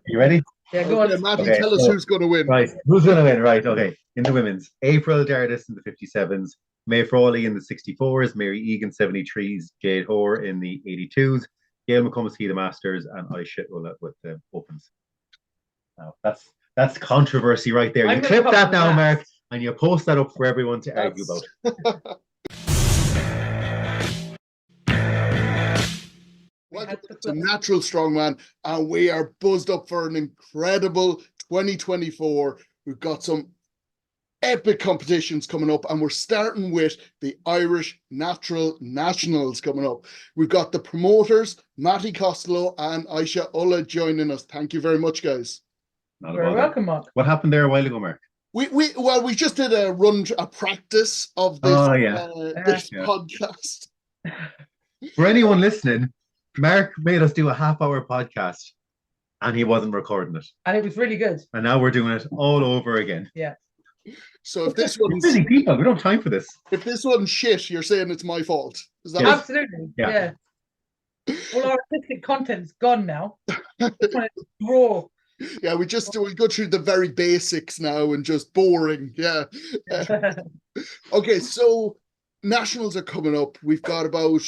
You ready? Yeah, go on. Matty, Okay, tell us so who's going to win. right, who's going to win? Right, okay. In the women's, April Dardis in the 57s, May Frawley in the 64s, Mary Egan 73s, Jade Hoare in the 82s, Gail McCombsky the Masters, and Ayshea Ullah with the Opens. Now that's controversy right there. You clip that now, Mark, and you post that up for everyone to argue about. Welcome to Natural Strongman, and we are buzzed up for an incredible 2024. We've got some epic competitions coming up, and we're starting with the Irish Natural Nationals coming up. We've got the promoters, Matty Costello and Ayshea Ullah, joining us. Thank you very much, guys. You're welcome, Mark. What happened there a while ago, Mark? We just did a practice of this, this podcast. For anyone listening, Mark made us do a half-hour podcast, and he wasn't recording it. And it was really good. And now we're doing it all over again. Yeah. So if this one's busy people, we don't have time for this. If this one's shit, you're saying it's my fault. Is that absolutely? Yeah. All our artistic content's gone now. Raw. Yeah, we go through the very basics now and just boring. Yeah. Okay, so nationals are coming up. We've got about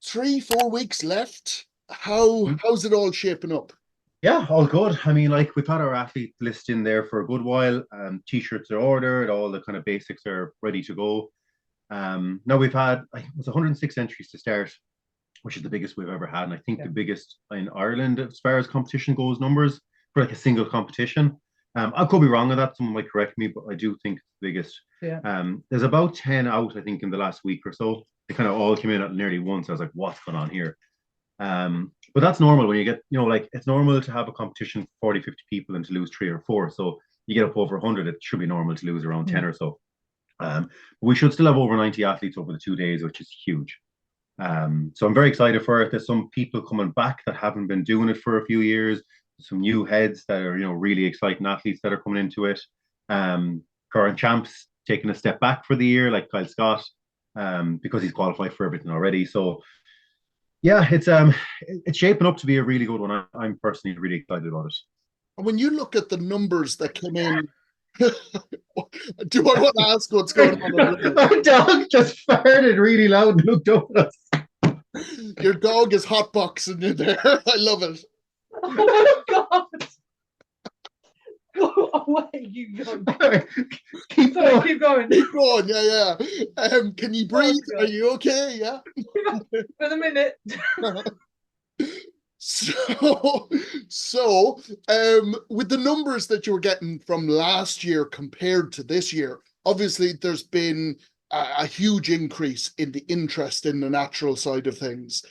3-4 weeks left. How's it all shaping up? Yeah, all good. I mean, like, we've had our athlete list in there for a good while. T-shirts are ordered, all the kind of basics are ready to go. Now we've had, it was 106 entries to start, which is the biggest we've ever had, and I think the biggest in Ireland as far as competition goes, numbers for like a single competition. I could be wrong on that, someone might correct me, but I do think it's the biggest. There's about 10 out, I think, in the last week or so. They kind of all came in at nearly once. I was like, what's going on here? But that's normal when you get, like, it's normal to have a competition for 40, 50 people and to lose 3 or 4. So you get up over 100, it should be normal to lose around 10 or so. But we should still have over 90 athletes over the 2 days, which is huge. So I'm very excited for it. There's some people coming back that haven't been doing it for a few years. Some new heads that are, really exciting athletes that are coming into it. Current champs taking a step back for the year, like Kyle Scott, because he's qualified for everything already. So yeah, it's shaping up to be a really good one. I'm personally really excited about it. And when you look at the numbers that come in, do I want to ask what's going on? Our dog just farted really loud and looked up at us. Your dog is hotboxing you there. I love it. Oh my God. Go away, you young. Keep going. Keep going. Yeah. Can you breathe? Are you okay? Yeah. For the minute. So, with the numbers that you were getting from last year compared to this year, obviously there's been a huge increase in the interest in the natural side of things.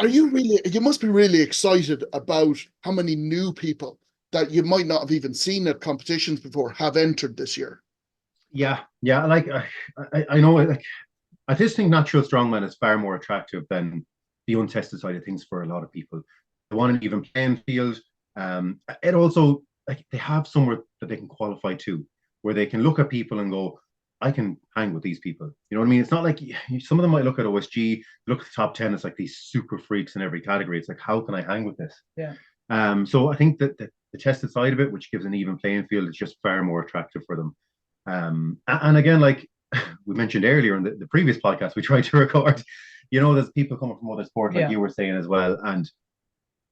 You must be really excited about how many new people that you might not have even seen at competitions before have entered this year. Yeah. Like, I know, like, I just think Natural Strongman is far more attractive than the untested side of things for a lot of people. They want an even playing field. It also, like, they have somewhere that they can qualify to, where they can look at people and go, I can hang with these people. You know what I mean? It's not like some of them might look at OSG, look at the top 10, it's like these super freaks in every category. It's like, how can I hang with this? Yeah. So I think that the tested side of it, which gives an even playing field, is just far more attractive for them. And again, like we mentioned earlier in the previous podcast we tried to record, there's people coming from other sports, like you were saying as well. And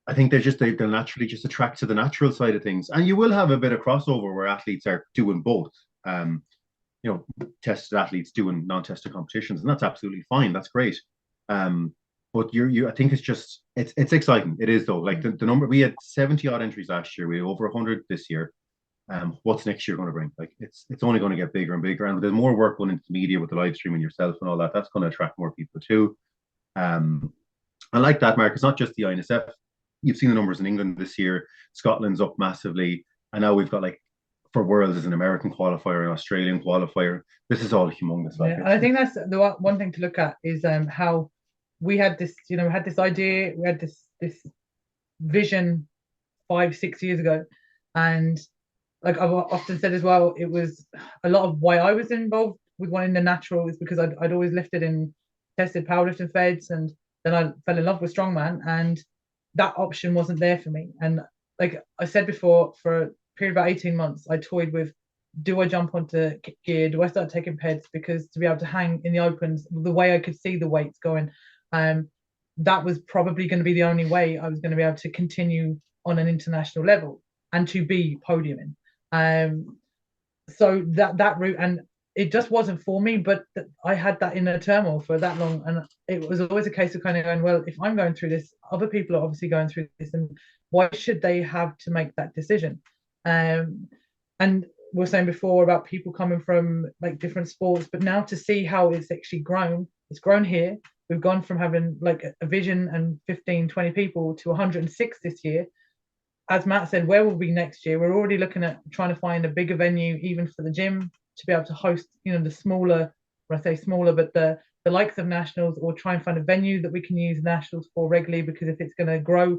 I think they'll naturally just attract to the natural side of things. And you will have a bit of crossover where athletes are doing both. Tested athletes doing non-tested competitions, and that's absolutely fine. That's great. But I think it's exciting. It is though. Like the number, we had 70 odd entries last year. We have over 100 this year. What's next year going to bring? Like it's only going to get bigger and bigger, and there's more work going into the media with the live stream and yourself and all that. That's going to attract more people too. And like that, Mark, it's not just the INSF. You've seen the numbers in England this year. Scotland's up massively, and now we've got, like, for Worlds as an American qualifier, an Australian qualifier. This is all humongous. Yeah, I think that's the one thing to look at is how we had this, had this idea, we had this vision 5-6 years ago, and like I've often said as well, it was a lot of why I was involved with wanting the natural is because I'd always lifted and tested powerlifting feds, and then I fell in love with strongman, and that option wasn't there for me. And like I said before, for a period of about 18 months, I toyed with, do I jump onto gear? Do I start taking peds? Because to be able to hang in the opens, the way I could see the weights going, that was probably going to be the only way I was going to be able to continue on an international level and to be podiuming. So that route, and it just wasn't for me, but I had that inner turmoil for that long, and it was always a case of kind of going, well, if I'm going through this, other people are obviously going through this, and why should they have to make that decision? And we were saying before about people coming from like different sports, but now to see how it's actually grown, it's grown here. We've gone from having like a vision and 15, 20 people to 106 this year. As Matt said, where will we be next year? We're already looking at trying to find a bigger venue, even for the gym, to be able to host, the smaller, when I say smaller, but the likes of nationals, or try and find a venue that we can use nationals for regularly, because if it's going to grow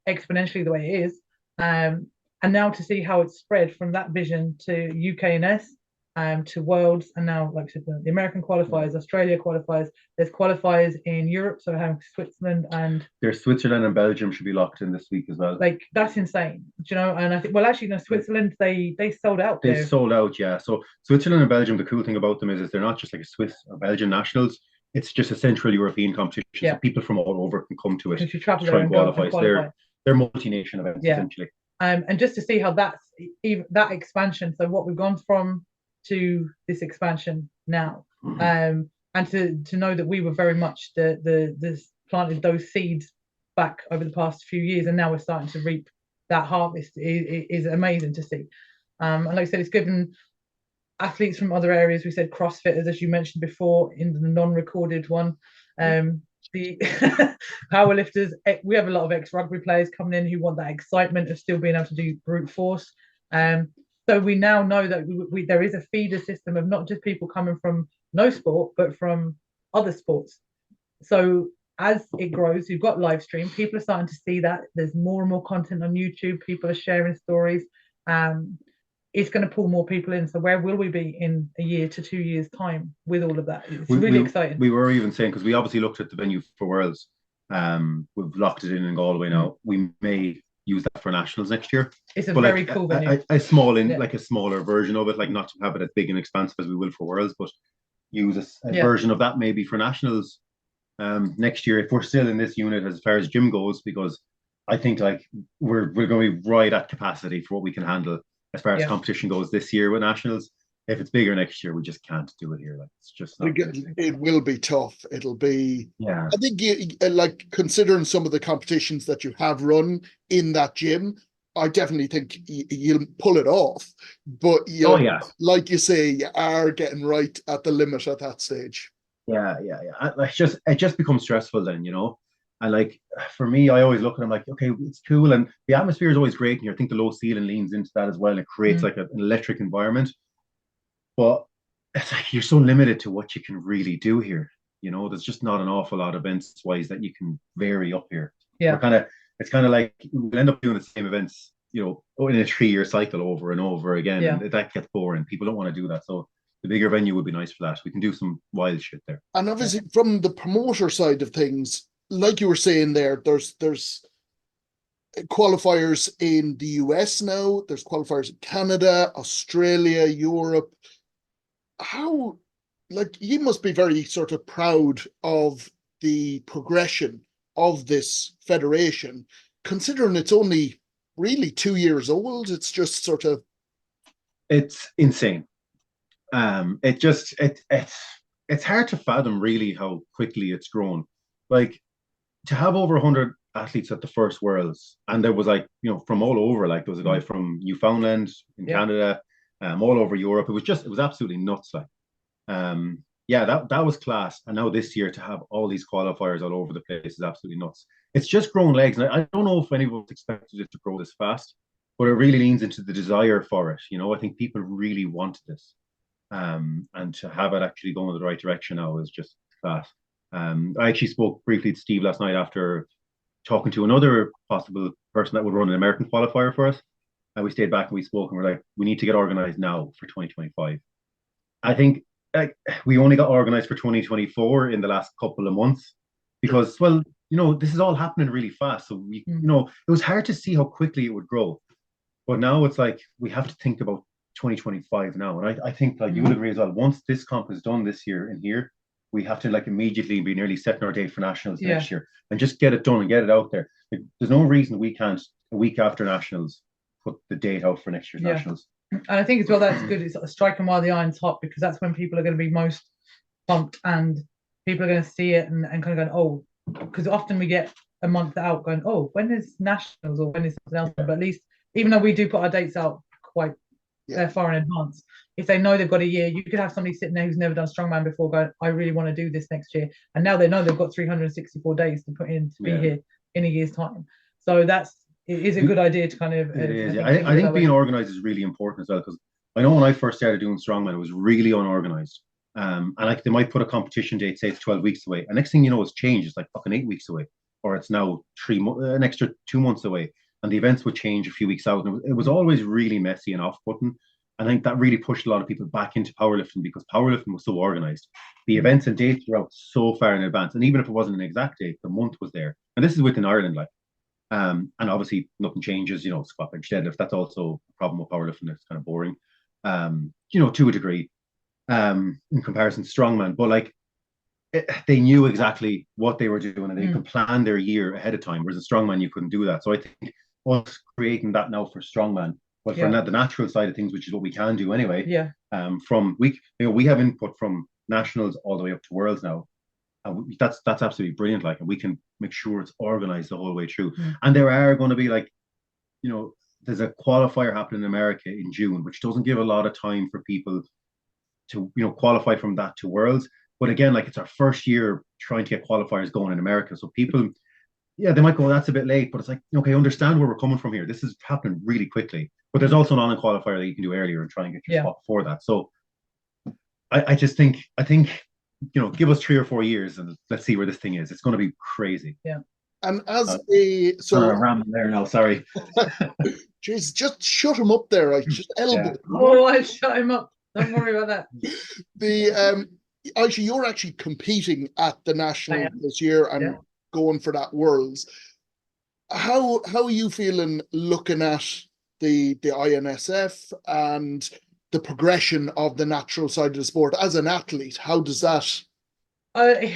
exponentially the way it is, and now to see how it's spread from that vision to UKNS, to Worlds, and now, like I said, the American qualifiers, Australia qualifiers, there's qualifiers in Europe, so having Switzerland, and there's Switzerland and Belgium should be locked in this week as well. Like, that's insane, and I think, well, actually, no, Switzerland, they sold out. They sold out, yeah. So Switzerland and Belgium, the cool thing about them is they're not just like a Swiss or Belgian nationals. It's just a Central European competition. Yeah. So people from all over can come to it to try and qualify. So they're multi-nation events, essentially. And just to see how that's even that expansion, so what we've gone from to this expansion now, and to know that we were very much the planted those seeds back over the past few years, and now we're starting to reap that harvest is amazing to see. And like I said, it's given athletes from other areas. We said CrossFitters, as you mentioned before, in the non-recorded one. The powerlifters, we have a lot of ex-rugby players coming in who want that excitement of still being able to do brute force. So we now know that there is a feeder system of not just people coming from no sport, but from other sports. So as it grows, you've got live stream. People are starting to see that. There's more and more content on YouTube. People are sharing stories. It's going to pull more people in. So where will we be in a year to 2 years' time with all of that? It's really exciting. We were even saying, because we obviously looked at the venue for Worlds. We've locked it in Galway now. We may use that for nationals next year. It's a very cool venue. Like a smaller version of it, like not to have it as big and expansive as we will for Worlds, but use a version of that maybe for nationals next year, if we're still in this unit as far as gym goes, because I think like we're going to be right at capacity for what we can handle as far as competition goes this year with nationals. If it's bigger next year, we just can't do it here. Like, it's just not. It will be tough. It'll be. Yeah. I think like considering some of the competitions that you have run in that gym, I definitely think you'll pull it off. But like you say, you are getting right at the limit at that stage. Yeah. It just becomes stressful then, And like for me, I always look at them like, okay, it's cool, and the atmosphere is always great, and I think the low ceiling leans into that as well. It creates like an electric environment, but it's like you're so limited to what you can really do here. There's just not an awful lot of events wise that you can vary up here. Yeah, it's kind of like we'll end up doing the same events, in a 3-year cycle over and over again, and that gets boring. People don't want to do that, so the bigger venue would be nice for that. We can do some wild shit there. And obviously, from the promoter side of things, like you were saying there, there's qualifiers in the US now. There's qualifiers in Canada, Australia, Europe. How, like, you must be very sort of proud of the progression of this federation, considering it's only really 2 years old. It's just sort of. It's insane. It's hard to fathom really how quickly it's grown. Like, to have over 100 athletes at the first Worlds, and there was like, from all over, like there was a guy from Newfoundland in Canada, all over Europe. It was absolutely nuts. Like, that was class. And now this year to have all these qualifiers all over the place is absolutely nuts. It's just grown legs. And I don't know if anyone expected it to grow this fast, but it really leans into the desire for it. I think people really wanted this. And to have it actually going in the right direction now is just class. I actually spoke briefly to Steve last night after talking to another possible person that would run an American qualifier for us. And we stayed back and we spoke, and we're like, we need to get organized now for 2025. I think we only got organized for 2024 in the last couple of months because, well, you know, this is all happening really fast. So we, you know, it was hard to see how quickly it would grow. But now it's like we have to think about 2025 now. And I think like you would agree as well. Once this comp is done this year and here, we have to like immediately be nearly setting our date for nationals next year and just get it done and get it out there. Like, there's no reason we can't a week after nationals put the date out for next year's nationals. And I think as well that's good. It's striking while the iron's hot, because that's when people are going to be most pumped and people are going to see it and kind of going, oh, because often we get a month out going, oh, when is nationals or when is something else? But at least, even though we do put our dates out quite far in advance, if they know they've got a year, you could have somebody sitting there who's never done strongman before going, I really want to do this next year. And now they know they've got 364 days to put in to be here in a year's time. So it is a good idea to kind of. It is. I think being organized is really important as well, because I know when I first started doing strongman, it was really unorganized. And like they might put a competition date, say it's 12 weeks away, and next thing you know, it's changed. It's like fucking 8 weeks away, or it's now an extra 2 months away, and the events would change a few weeks out. And it was always really messy and off-putting. I think that really pushed a lot of people back into powerlifting, because powerlifting was so organized. The events and dates were out so far in advance, and even if it wasn't an exact date, the month was there. And this is within Ireland, like. And obviously nothing changes, you know, squat, bench, deadlift. That's also a problem with powerlifting. It's kind of boring, you know, to a degree, in comparison to strongman. But like, they knew exactly what they were doing and they could plan their year ahead of time. Whereas a strongman, you couldn't do that. So I think us creating that now for strongman, well, for the natural side of things, which is what we can do anyway. From we have input from nationals all the way up to worlds now. That's absolutely brilliant. Like, and we can make sure it's organized the whole way through. And there are going to be like, you know, there's a qualifier happening in America in June, which doesn't give a lot of time for people to, you know, qualify from that to worlds. But again, like, it's our first year trying to get qualifiers going in America. So people, they might go, that's a bit late, but it's like, okay, understand where we're coming from here. This is happening really quickly. But there's also an online qualifier that you can do earlier and try and get your spot before that. So I think, you know, give us 3 or 4 years and let's see where this thing is. It's going to be crazy. And as rambling there now, sorry. Jeez, just shut him up there. I just elbowed. Oh, I'll shut him up. Don't worry about that. Ayshea, you're actually competing at the national this year and going for that worlds. How are you feeling looking at the INSF and the progression of the natural side of the sport as an athlete? How does that? I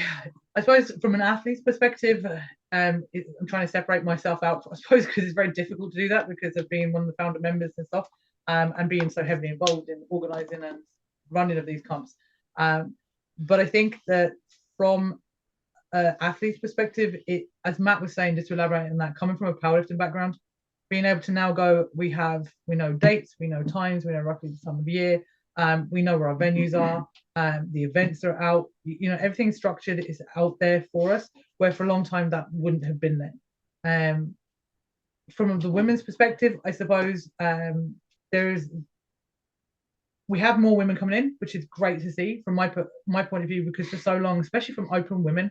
suppose from an athlete's perspective, I'm trying to separate myself out, I suppose, because it's very difficult to do that because of being one of the founder members and stuff, and being so heavily involved in organising and running of these comps. But I think that from an athlete's perspective, as Matt was saying, just to elaborate on that, coming from a powerlifting background, being able to now go, we know dates, we know times, we know roughly the time of year, we know where our venues are, the events are out, you know, everything structured is out there for us, where for a long time that wouldn't have been there. From the women's perspective, I suppose we have more women coming in, which is great to see from my point of view, because for so long, especially from open women,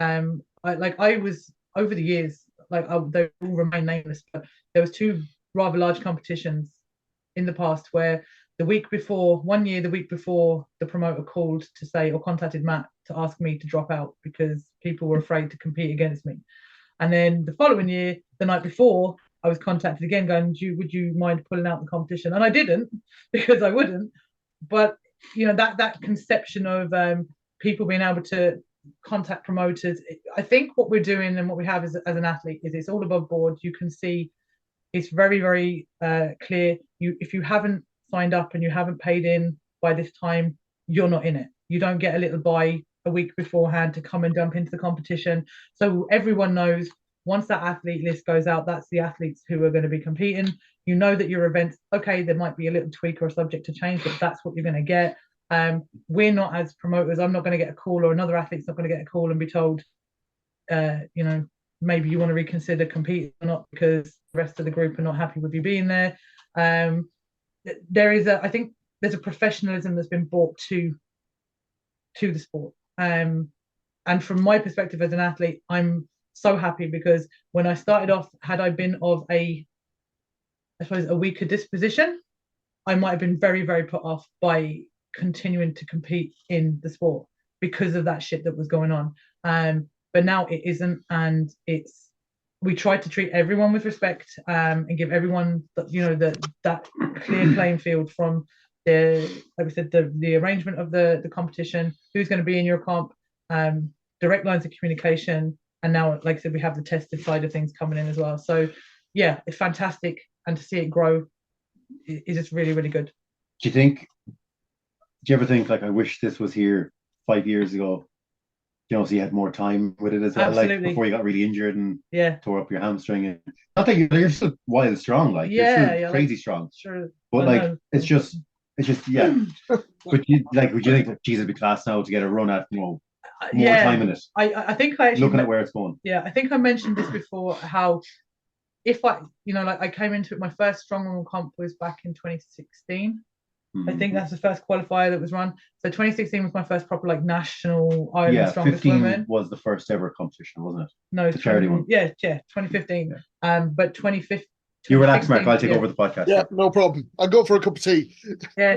I was over the years, like they all remain nameless, but there was 2 rather large competitions in the past where the week before the promoter called to say, or contacted Matt to ask me to drop out because people were afraid to compete against me. And then the following year, the night before, I was contacted again going, would you mind pulling out the competition? And I didn't, because I wouldn't. But, you know, that conception of people being able to contact promoters, I think what we're doing and what we have as an athlete is it's all above board. You can see it's very, very clear. If you haven't signed up and you haven't paid in by this time, you're not in it. You don't get a little buy a week beforehand to come and jump into the competition. So everyone knows once that athlete list goes out, that's the athletes who are going to be competing. You know that your events, okay, there might be a little tweak or subject to change, but that's what you're going to get. We're not, as promoters, I'm not going to get a call, or another athlete's not going to get a call and be told, you know, maybe you want to reconsider competing or not because the rest of the group are not happy with you being there. I think there's a professionalism that's been brought to the sport. And from my perspective as an athlete, I'm so happy, because when I started off, had I been of a weaker disposition, I might have been very, very put off by continuing to compete in the sport because of that shit that was going on. but now it isn't, and we try to treat everyone with respect, and give everyone that clear playing field from like we said, the arrangement of the competition, who's going to be in your comp, direct lines of communication, and now, like I said, we have the tested side of things coming in as well. So yeah, it's fantastic, and to see it grow is just really, really good. Do you ever think, like, I wish this was here 5 years ago? So you had more time with it as well, Absolutely. like before you got really injured and Yeah, tore up your hamstring. And not that you're still wild strong, like you're still crazy strong. Sure, but like it's just yeah. But would you think that Jesus would be class now to get a run at more time in it? I think I actually looking at where it's going. Yeah, I think I mentioned this before, how if I like I came into it, my first strongman comp was back in 2016. I think that's the first qualifier that was run. So 2016 was my first proper like national Ireland strongest 15 woman. was the first ever competition, wasn't it? No, the charity one. Yeah, 2015. But 2015. You relax, Mark. I'll take over the podcast. Yeah, no problem. I'll go for a cup of tea. Yeah.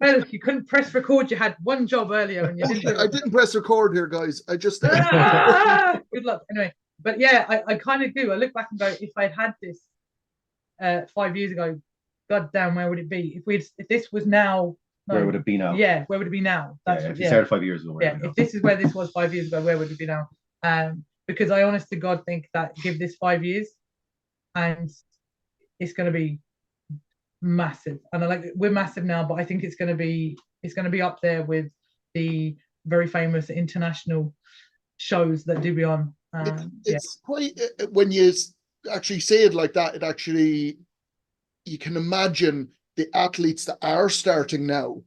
Well, you couldn't press record. You had one job earlier, and you didn't. I didn't press record here, guys. I just. Good luck. Anyway, but yeah, I kind of do. I look back and go, if I'd had this 5 years ago, God damn, where would it be? If this was now, where would it be now? Yeah, where would it be now? That's if you started 5 years ago. Yeah, if this is where this was 5 years ago, where would it be now? Because I honest to God think that give this 5 years, and it's going to be massive. And we're massive now, but I think it's going to be up there with the very famous international shows that do be on. It's quite, when you actually say it like that, it actually, you can imagine the athletes that are starting now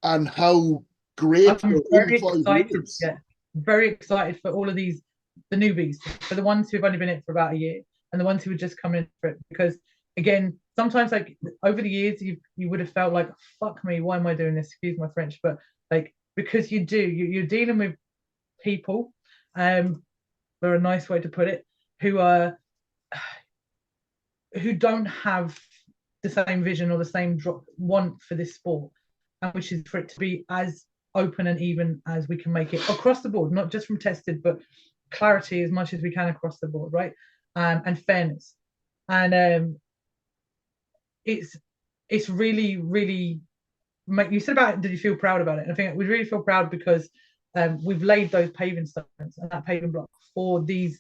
and how great. I'm very excited. Yeah, very excited for all of the newbies, for the ones who've only been in it for about a year, and the ones who are just coming in for it. Because again, sometimes like over the years, you would have felt like, fuck me, why am I doing this? Excuse my French, but like, because you're dealing with people, for a nice way to put it, who don't have the same vision or the same want for this sport, and which is for it to be as open and even as we can make it across the board, not just from tested, but clarity as much as we can across the board, right? And fairness. And it's really, really, you said about, did you feel proud about it? And I think we really feel proud because we've laid those paving stones and that paving block for the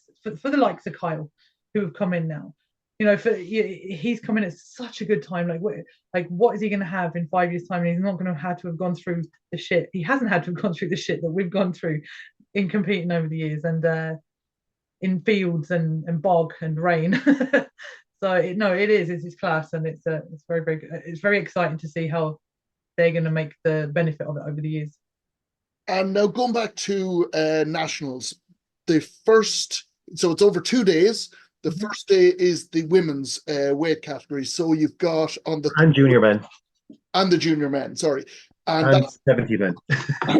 likes of Kyle, who have come in now. He's come in at such a good time. Like what is he going to have in 5 years' time? And he's not going to have to have gone through the shit. He hasn't had to have gone through the shit that we've gone through in competing over the years, and in fields and bog and rain. So it's class, and it's very, very good. It's very exciting to see how they're going to make the benefit of it over the years. And now going back to nationals, so it's over 2 days. The first day is the women's weight category. So you've got and junior men. And the junior men, sorry. And 70 men. I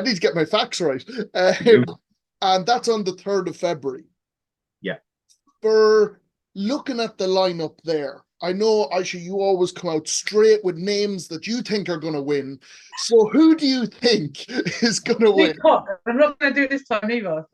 need to get my facts right. And that's on the 3rd of February. Yeah. For looking at the lineup there, I know, Ayshea, you always come out straight with names that you think are going to win. So who do you think is going to win? I'm not going to do it this time either.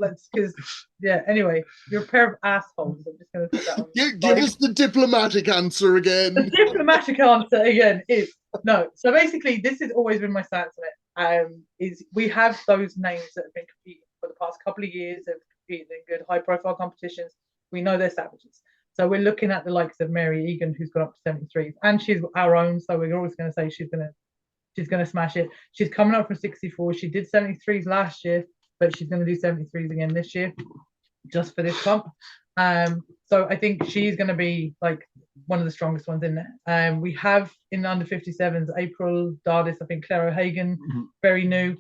Anyway, you're a pair of assholes. I'm just going to put that on. Give us the diplomatic answer again. The diplomatic answer again is no. So basically, this has always been my stance on it. Is we have those names that have been competing for the past couple of years, have competed in good high-profile competitions. We know they're savages. So we're looking at the likes of Mary Egan, who's gone up to 73s, and she's our own. So we're always going to say she's going to smash it. She's coming up from 64. She did 73s last year, but she's going to do 73s again this year, just for this comp. So I think she's going to be like one of the strongest ones in there. We have in the under 57s, April Dardis, I think Claire O'Hagan, very new.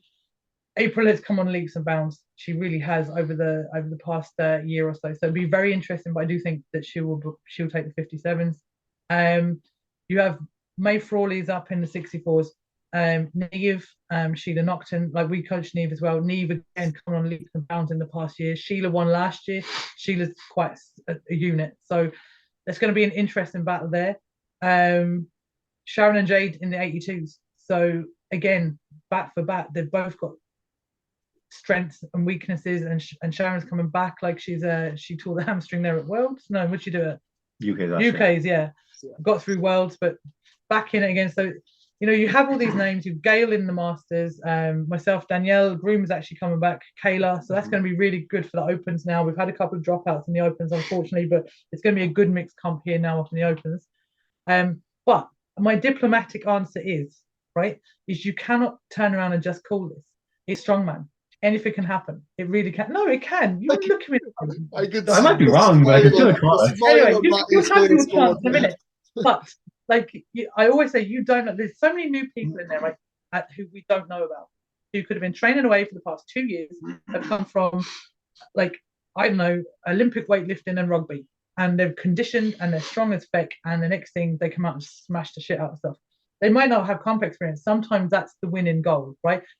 April has come on leaps and bounds. She really has over the past year or so. So it'd be very interesting, but I do think that she'll take the 57s. You have May Frawley's up in the 64s. Neve, Sheila Nocton, like we coached Neve as well. Neve again coming on leaps and bounds in the past year. Sheila won last year. Sheila's quite a unit. So there's going to be an interesting battle there. Sharon and Jade in the 82s. So again, bat for bat, they've both got strengths and weaknesses, and Sharon's coming back like she tore the hamstring there at Worlds. No, what'd she do at UK's? Yeah, got through Worlds, but back in it again. So you have all these names. You've Gail in the Masters, myself, Danielle Groom is actually coming back, Kayla. So that's going to be really good for the Opens now. We've had a couple of dropouts in the Opens, unfortunately, but it's going to be a good mixed comp here now up in the Opens. But my diplomatic answer is you cannot turn around and just call this. It's strongman. Anything can happen. It really can. No, it can. You look at me. I might be wrong, but I can still try. Anyway, you'll have your chance in a minute. But I always say, you don't know. There's so many new people in there, who we don't know about, who could have been training away for the past 2 years, have come from, I don't know, Olympic weightlifting and rugby, and they're conditioned and they're strong as feck. And the next thing, they come out and smash the shit out of stuff. They might not have comp experience. Sometimes that's the winning goal,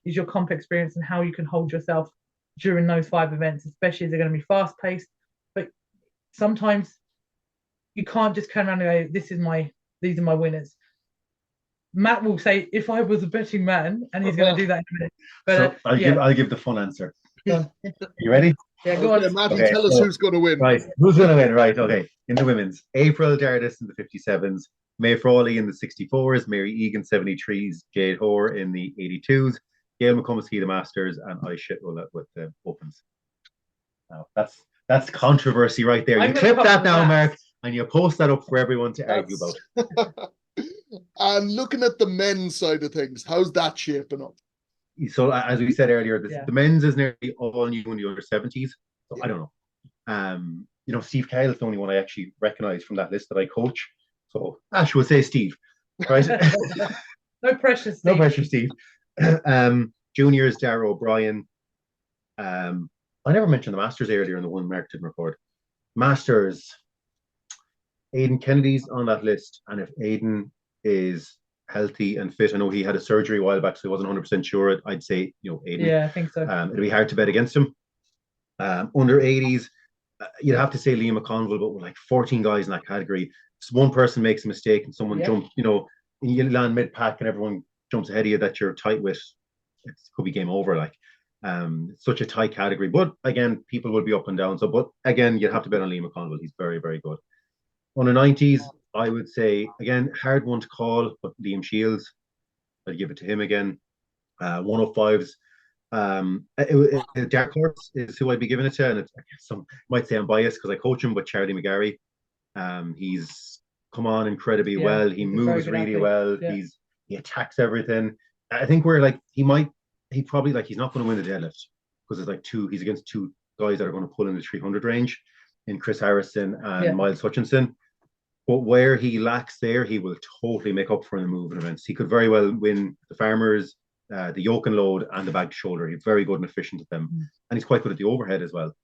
is your comp experience and how you can hold yourself during those 5 events, especially as they're going to be fast paced. But sometimes you can't just turn around and go, these are my winners. Matt will say, if I was a betting man, and he's going to do that in a minute. But I'll give the fun answer. You ready? Yeah, go on. Matty, tell us who's going to win. Right, who's going to win? Right, okay. In the women's, April Dardis in the 57s, May Frawley in the 64s, Mary Egan 73s, Jade Hoare in the 82s, Gail McCombsky the Masters, and Ayshea Ullah with the Opens. Now that's controversy right there. You clip that now, Mark, and you post that up for everyone to argue about. And looking at the men's side of things, how's that shaping up? So as we said earlier, the men's is nearly all new in the under 70s. So I don't know. Steve Kyle is the only one I actually recognise from that list that I coach. So Ash will say Steve, right? No pressure, Steve. No pressure, Steve. Juniors, Darragh O'Brien. I never mentioned the Masters earlier in the one Mark didn't record. Masters, Aidan Kennedy's on that list, and if Aidan is healthy and fit, I know he had a surgery a while back, so he wasn't 100% sure. I'd say, Aidan. Yeah, I think so. It'd be hard to bet against him. Under 80s, you'd have to say Liam McConville, but with 14 guys in that category, if one person makes a mistake and someone jumps, you land mid-pack and everyone jumps ahead of you that you're tight with, it could be game over. It's such a tight category. But again, people will be up and down. So, but again, you'd have to bet on Liam McConville. He's very, very good. Under 90s, I would say, again, hard one to call, but Liam Shields, I'd give it to him again. 105s, Dark Horse is who I'd be giving it to, and some might say I'm biased because I coach him, but Charlie McGarry, he's come on incredibly well. He moves really well. Yeah. He attacks everything. I think he's not going to win the deadlift because it's he's against 2 guys that are going to pull in the 300 range in Chris Harrison and Miles Hutchinson. But where he lacks there, he will totally make up for in the moving events. He could very well win the farmers, the yoke and load, and the bag to shoulder. He's very good and efficient at them, and he's quite good at the overhead as well.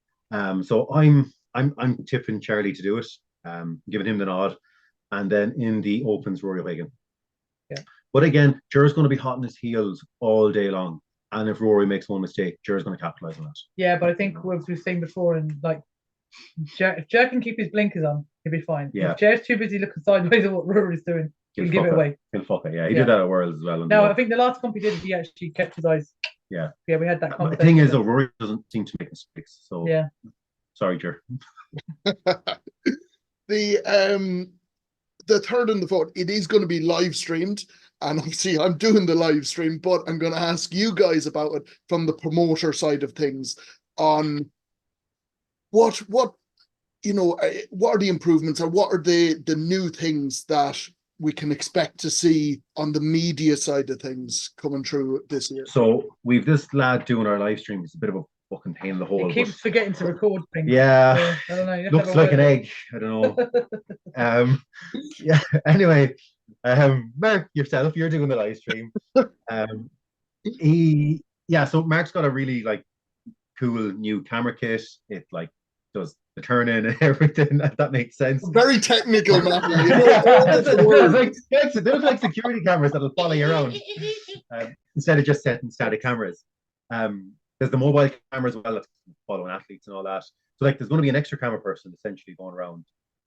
So I'm tipping Charlie to do it, giving him the nod, and then in the Opens, Rory O'Hagan. Yeah. But again, Jer's going to be hot on his heels all day long, and if Rory makes one mistake, Jer's going to capitalize on that. Yeah, but I think as we've seen before, and if Jer can keep his blinkers on, he'll be fine. Yeah. If Jer's too busy looking sideways at what Rory's doing, he'll give it away. He'll fuck it. Yeah, he did that at Worlds as well. No, I think the last comp he did, he actually kept his eyes. Yeah. Yeah, we had that conversation. The thing is, though, Rory doesn't seem to make mistakes. So yeah. Sorry, Jer. The third and the fourth, it is going to be live streamed. And obviously, I'm doing the live stream, but I'm going to ask you guys about it from the promoter side of things on what are the improvements or what are the new things that we can expect to see on the media side of things coming through this year? So we've this lad doing our live stream. It's a bit of a fucking pain in the hole. He keeps forgetting to record things. Yeah. So, I don't know. Looks like an egg. I don't know. Yeah. Anyway, Mark, yourself, you're doing the live stream. So Mark's got a really cool new camera kit. It does the turn in and everything. If that makes sense. Very technical, Matty. There's security cameras that'll follow you around instead of just setting static cameras. There's the mobile camera as well that's following athletes and all that. So there's going to be an extra camera person essentially going around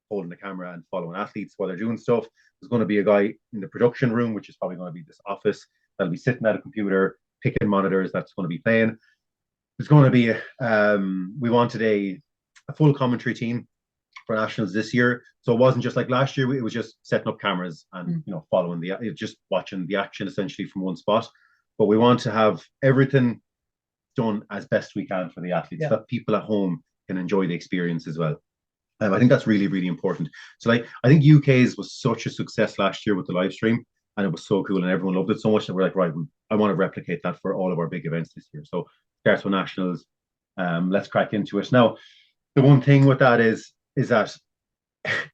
holding the camera and following athletes while they're doing stuff. There's going to be a guy in the production room, which is probably going to be this office, that'll be sitting at a computer, picking monitors that's going to be playing. There's going to be we wanted a full commentary team for nationals this year, so it wasn't just like last year. It was just setting up cameras and following just watching the action essentially from one spot. But we want to have everything done as best we can for the athletes, so that people at home can enjoy the experience as well. I think that's really, really important. So like, I think UK's was such a success last year with the live stream, and it was so cool, and everyone loved it so much that we're like, right, I want to replicate that for all of our big events this year. So starts with nationals. Let's crack into it. Now, the one thing with that is that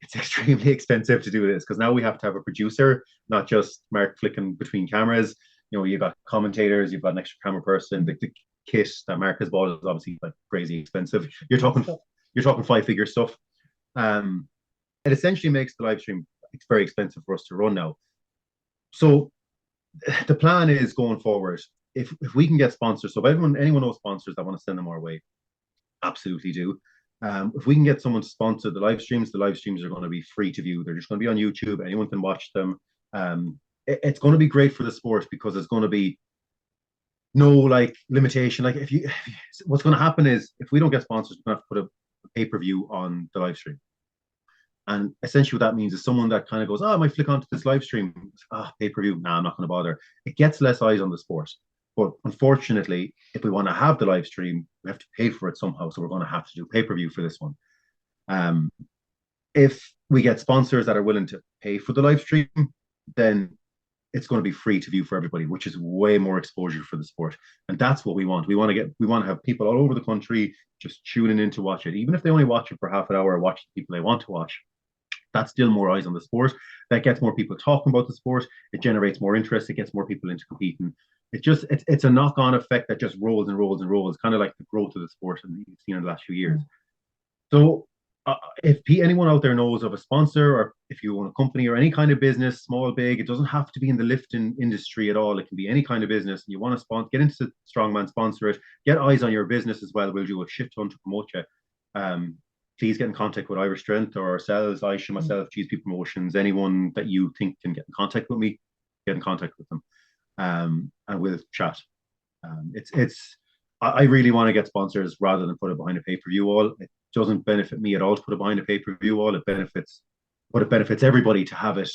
it's extremely expensive to do this, because now we have to have a producer, not just Mark flicking between cameras. You've got commentators, you've got an extra camera person. The kit that Mark has bought is obviously like crazy expensive. You're talking 5-figure stuff. It essentially makes the live stream very expensive for us to run now. So the plan is going forward, if we can get sponsors, so if anyone knows sponsors that want to send them our way, absolutely do. If we can get someone to sponsor the live streams are going to be free to view. They're just going to be on YouTube. Anyone can watch them. It's going to be great for the sport, because there's going to be no like limitation. Like what's going to happen is, if we don't get sponsors, we're going to have to put a pay-per-view on the live stream. And essentially what that means is someone that kind of goes, I might flick onto this live stream, pay-per-view, I'm not going to bother. It gets less eyes on the sport. But unfortunately, if we want to have the live stream, we have to pay for it somehow. So we're going to have to do pay-per-view for this one. If we get sponsors that are willing to pay for the live stream, then it's going to be free to view for everybody, which is way more exposure for the sport. And that's what we want. We want to have people all over the country just tuning in to watch it. Even if they only watch it for half an hour, watch the people they want to watch. That's still more eyes on the sport. That gets more people talking about the sport. It generates more interest. It gets more people into competing. It's a knock-on effect that just rolls and rolls and rolls, kind of like the growth of the sport and you've seen in the last few years. So if anyone out there knows of a sponsor, or if you own a company or any kind of business, small, big, it doesn't have to be in the lifting industry at all. It can be any kind of business. And you want to get into Strongman, sponsor it, get eyes on your business as well. We'll do a shit ton to promote you. Please get in contact with Irish Strength or ourselves, Ayshea, myself, GSP Promotions, anyone that you think can get in contact with me, get in contact with them. And we'll chat. I really want to get sponsors rather than put it behind a pay-per-view wall. It doesn't benefit me at all to put it behind a pay-per-view wall. It benefits everybody to have it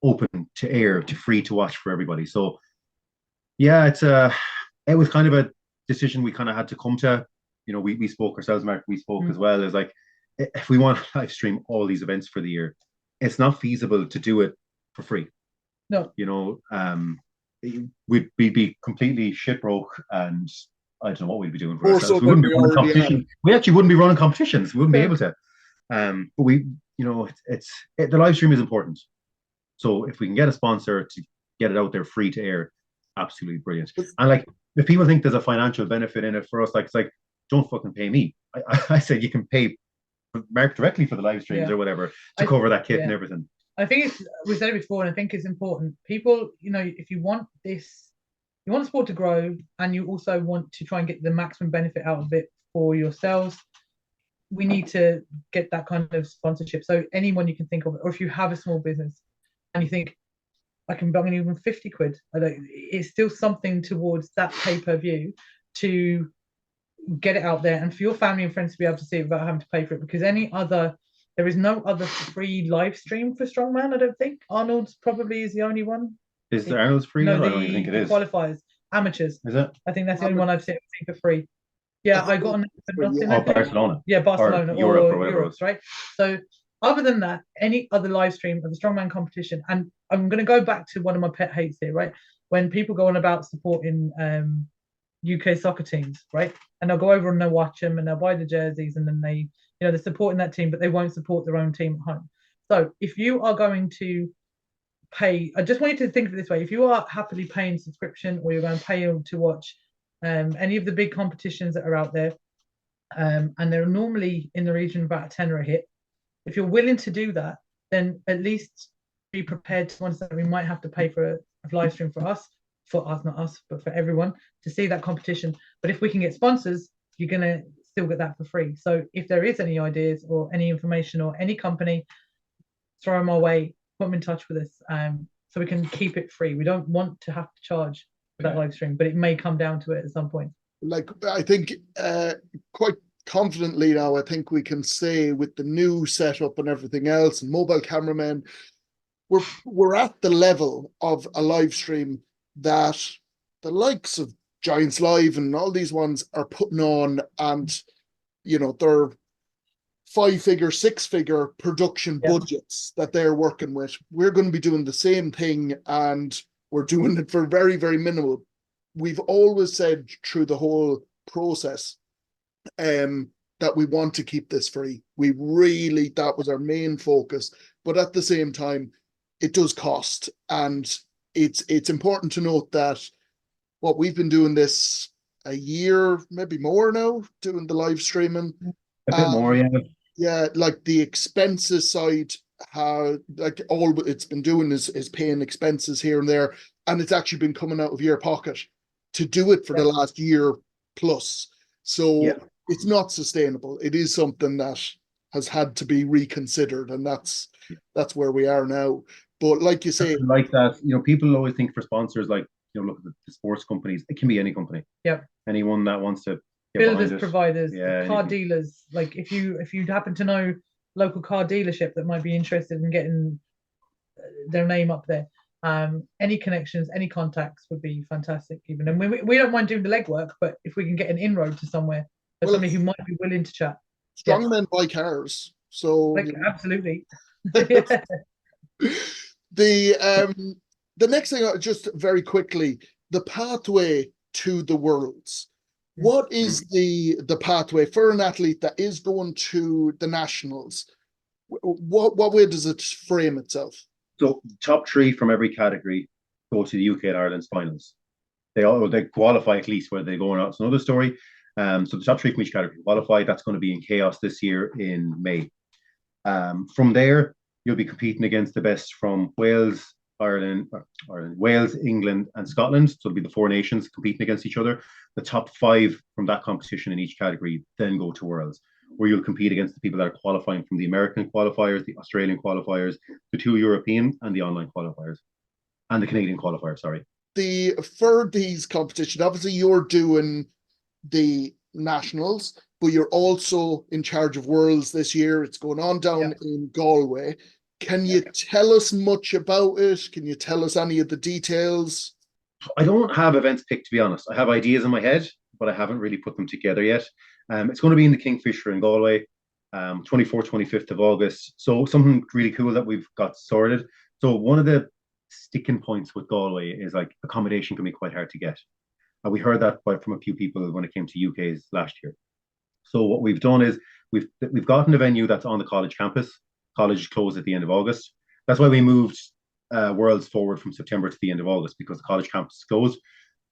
open to air, to free to watch for everybody. So yeah, it was kind of a decision we kind of had to come to. We spoke ourselves, Mark, we spoke as well. It's like, if we want to live stream all these events for the year, it's not feasible to do it for free. No. We'd be completely shit broke, and I don't know what we'd be doing for ourselves. We wouldn't be running competition. We actually wouldn't be running competitions. We wouldn't be able to. But the live stream is important. So if we can get a sponsor to get it out there free to air, absolutely brilliant. And like, if people think there's a financial benefit in it for us, like, it's like, don't fucking pay me. I said you can pay Mark directly for the live streams or whatever to cover that kit and everything. I think we said it before, and I think it's important. People, if you want the sport to grow, and you also want to try and get the maximum benefit out of it for yourselves, we need to get that kind of sponsorship. So anyone you can think of, or if you have a small business and you think, I'm going to even 50 quid, it's still something towards that pay-per-view to get it out there, and for your family and friends to be able to see it without having to pay for it. Because there is no other free live stream for Strongman, I don't think. Arnold's probably is the only one. Is the Arnold's free? No, I don't even think it is. Qualifiers, amateurs. Is it? I think that's the only one I've seen for free. Yeah, I got on Barcelona. Yeah, Barcelona or Europe or whatever. Europe, right? So other than that, any other live stream of the Strongman competition, and I'm going to go back to one of my pet hates here, right? When people go on about supporting UK soccer teams, right? And they'll go over and they'll watch them and they'll buy the jerseys, and then they're supporting that team, but they won't support their own team at home. So if you are going to pay, I just want you to think of it this way: if you are happily paying subscription, or you're going to pay to watch any of the big competitions that are out there, and they're normally in the region of about a tenner a hit. If you're willing to do that, then at least be prepared to understand we might have to pay for a live stream for us, not us, but for everyone to see that competition. But if we can get sponsors, you're going to still get that for free. So if there is any ideas or any information or any company, throw them our way, put them in touch with us, so we can keep it free. We don't want to have to charge for that live stream, but it may come down to it at some point. like I think quite confidently now, I think we can say with the new setup and everything else, and mobile cameramen, we're at the level of a live stream that the likes of Giants Live and all these ones are putting on, and they're 5-figure, 6-figure production budgets that they're working with. We're going to be doing the same thing, and we're doing it for very, very minimal. We've always said through the whole process that we want to keep this free. That was our main focus. But at the same time, it does cost. And it's important to note that we've been doing this a year, maybe more now, doing the live streaming. A bit more, yeah. Yeah, like the expenses side, how like all it's been doing is paying expenses here and there, and it's actually been coming out of your pocket to do it for the last year plus. So it's not sustainable. It is something that has had to be reconsidered, and that's where we are now. But like you say, like that, people always think for sponsors, like look at the sports companies. It can be any company. Yeah. Anyone that wants to. Builders, providers, car dealers. Like if you happen to know local car dealership that might be interested in getting their name up there, any connections, any contacts would be fantastic. Even, and we don't mind doing the legwork, but if we can get an inroad to somewhere, somebody who might be willing to chat. Strongmen buy cars, so absolutely. The next thing, just very quickly, the pathway to the Worlds. What is the pathway for an athlete that is going to the nationals? What way does it frame itself? So top 3 from every category go to the UK and Ireland's finals. They qualify at least, whether they go or not. It's another story. So the top 3 from each category qualify. That's going to be in Chaos this year in May. From there, you'll be competing against the best from Wales, Wales, England, and Scotland. So it'll be the 4 nations competing against each other. The top 5 from that competition in each category then go to Worlds, where you'll compete against the people that are qualifying from the American qualifiers, the Australian qualifiers, the 2 European and the online qualifiers, and the Canadian qualifiers, sorry. For these competitions, obviously you're doing the nationals, but you're also in charge of Worlds this year. It's going on down in Galway. Can you tell us much about it? Can you tell us any of the details? I don't have events picked, to be honest. I have ideas in my head, but I haven't really put them together yet. It's going to be in the Kingfisher in Galway, 24th, 25th of August. So something really cool that we've got sorted. So one of the sticking points with Galway is like accommodation can be quite hard to get. And we heard that from a few people when it came to UK's last year. So what we've done is we've gotten a venue that's on the college campus. College closed at the end of August. That's why we moved Worlds forward from September to the end of August, because the college campus is closed.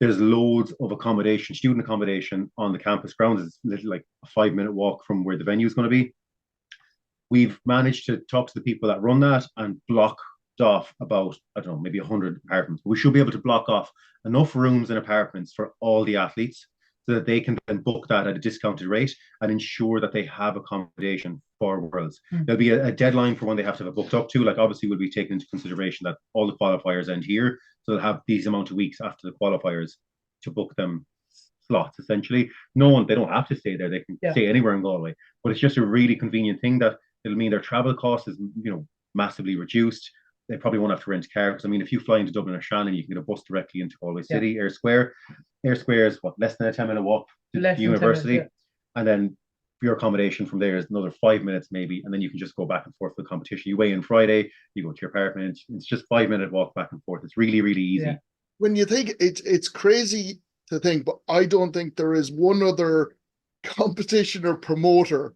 There's loads of accommodation, student accommodation on the campus grounds. It's literally like a 5-minute walk from where the venue is going to be. We've managed to talk to the people that run that and blocked off about, I don't know, maybe 100 apartments. We should be able to block off enough rooms and apartments for all the athletes so that they can then book that at a discounted rate and ensure that they have accommodation for Worlds. There'll be a deadline for when they have to have it booked up to. Like, obviously, we'll be taking into consideration that all the qualifiers end here. So they'll have these amount of weeks after the qualifiers to book them slots, essentially. They don't have to stay there. They can stay anywhere in Galway. But it's just a really convenient thing that it'll mean their travel cost is, massively reduced. They probably won't have to rent a car, because if you fly into Dublin or Shannon, you can get a bus directly into Galway City. Ayr Square is less than a 10-minute walk to the university, minutes, and then your accommodation from there is another 5 minutes maybe, and then you can just go back and forth for the competition. You weigh in Friday, you go to your apartment. It's just 5-minute walk back and forth. It's really, really easy. When you think it's crazy to think, but I don't think there is one other competition or promoter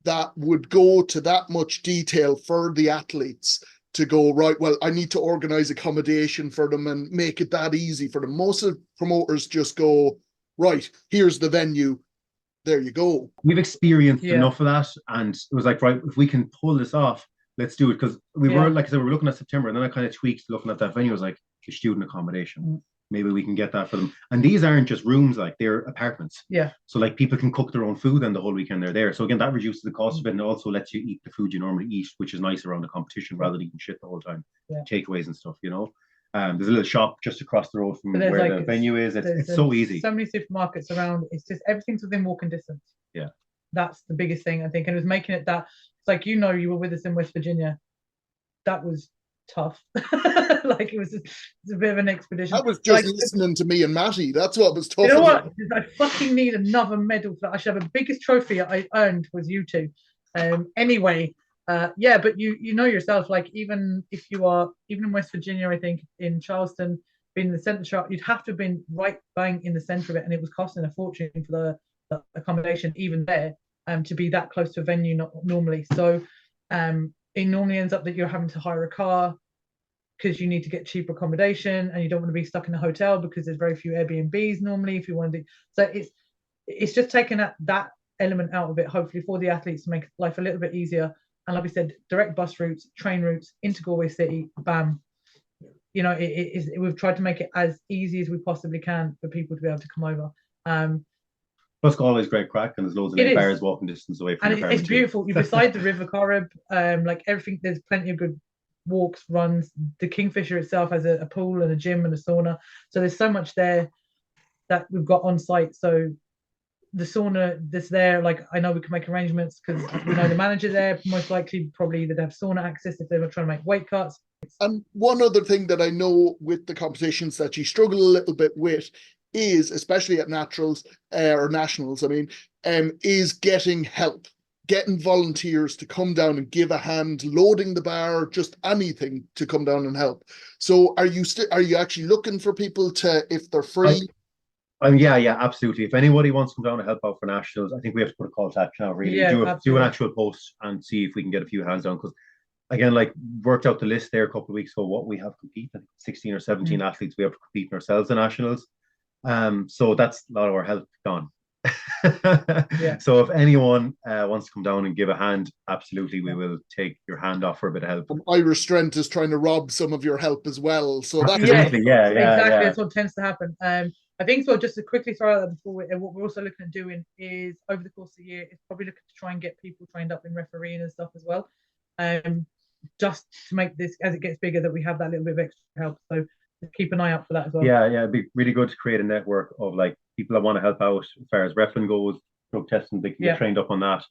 that would go to that much detail for the athletes to go, right, well, I need to organize accommodation for them and make it that easy for them. Most of the promoters just go, right, here's the venue, there you go. We've experienced enough of that, and it was like, right, if we can pull this off, let's do it. Because we were, like I said, we were looking at September, and then I kind of tweaked looking at that venue. I was like, student accommodation. Maybe we can get that for them. And these aren't just rooms, like they're apartments. So like people can cook their own food, and the whole weekend they're there. So again, that reduces the cost of it, and it also lets you eat the food you normally eat, which is nice around the competition rather than eating shit the whole time. Takeaways and stuff, There's a little shop just across the road from But there's where like the venue is. It's so easy. So many supermarkets around. It's just everything's within walking distance. Yeah. That's the biggest thing, I think. And it was making it that it's like, you were with us in West Virginia. That was tough. Like it was a bit of an expedition. That was just like, listening to me and Matty. That's what was tough. You know what? I fucking need another medal for that. I should have a biggest trophy I earned was you two. Anyway, yeah, but you know yourself, like even if you are even in West Virginia, I think in Charleston, being in the center shop, you'd have to have been right bang in the center of it, and it was costing a fortune for the accommodation even there, to be that close to a venue not normally. So it normally ends up that you're having to hire a car because you need to get cheaper accommodation, and you don't want to be stuck in a hotel because there's very few Airbnbs normally if you want to do. So it's just taking that element out of it, hopefully for the athletes, to make life a little bit easier. And like we said, direct bus routes, train routes into Galway City, bam. We've tried to make it as easy as we possibly can for people to be able to come over. Plus, Galway is great crack, and there's loads of bars walking distance away from and it's beautiful. You're beside the River Corrib, like everything. There's plenty of good walks, runs. The Kingfisher itself has a pool and a gym and a sauna. So there's so much there that we've got on site. So the sauna that's there, like I know we can make arrangements because we know the manager there. Most likely, probably they'd have sauna access if they were trying to make weight cuts. And one other thing that I know with the competitions that you struggle a little bit with is, especially at naturals or nationals, is getting help, getting volunteers to come down and give a hand, loading the bar, just anything to come down and help. So are you actually looking for people to, if they're free? Yeah, absolutely. If anybody wants to come down and help out for nationals, I think we have to put a call to action out, really. Do an actual post and see if we can get a few hands on, because again, like worked out the list there a couple of weeks ago, what we have competing, 16 or 17 athletes we have to compete in ourselves in nationals. So that's a lot of our help gone. Yeah. So if anyone wants to come down and give a hand, absolutely, we will take your hand off for a bit of help. Irish Strength is trying to rob some of your help as well. So that's exactly. Exactly. That's what tends to happen. I think so. Just to quickly throw out that before, what we're also looking at doing is over the course of the year, is probably looking to try and get people trained up in refereeing and stuff as well. Just to make this, as it gets bigger, that we have that little bit of extra help. So keep an eye out for that as well. Yeah, it'd be really good to create a network of like people that want to help out as far as refereeing goes, drug testing, they can get trained up on that.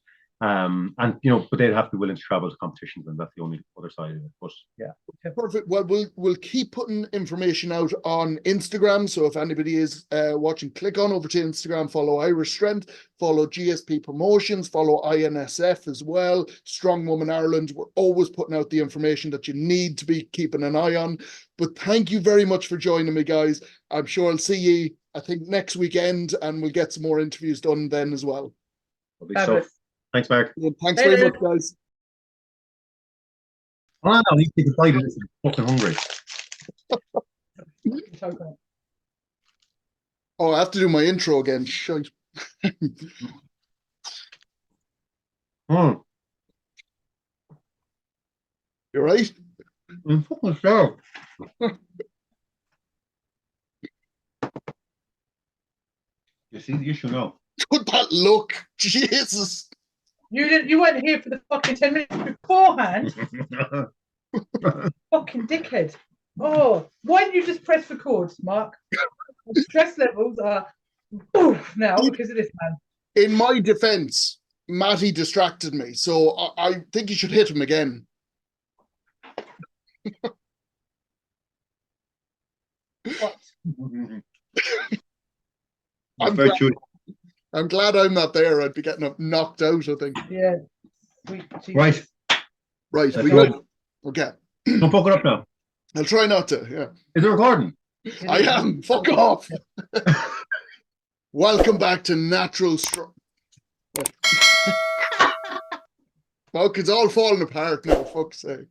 And but they'd have to be willing to travel to competitions, and that's the only other side of it. But yeah, perfect. Well, we'll keep putting information out on Instagram. So if anybody is watching, click on over to Instagram, follow Irish Strength, follow GSP Promotions, follow INSF as well. Strong Woman Ireland. We're always putting out the information that you need to be keeping an eye on. But thank you very much for joining me, guys. I'm sure I'll see you, I think, next weekend, and we'll get some more interviews done then as well. Thanks, Mark. Well, thanks very much, guys. I need to take a bite of this. I'm fucking hungry. Oh, I have to do my intro again. Shite. Oh. You're right. I'm fucking starved. You see the issue now. Put that look, Jesus. You weren't here for the fucking 10 minutes beforehand. Fucking dickhead. Oh, why didn't you just press record, Mark? The stress levels are oof now because of this man. In my defense, Matty distracted me, so I think you should hit him again. What? I'm glad I'm not there. I'd be getting knocked out, I think. Yeah. Right. We go. Okay. Don't fuck it up now. I'll try not to, yeah. Is it recording? I am. Fuck off. Welcome back to Natural Strong. Fuck, it's all falling apart now, fuck's sake.